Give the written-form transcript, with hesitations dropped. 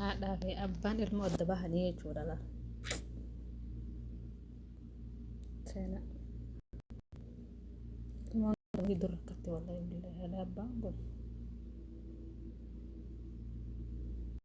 haadhaa fi abbaan ilmoo adda bahanii jechuudha laal. Ilmoon dura rakkatti wallahi billahi haala abbaan kun.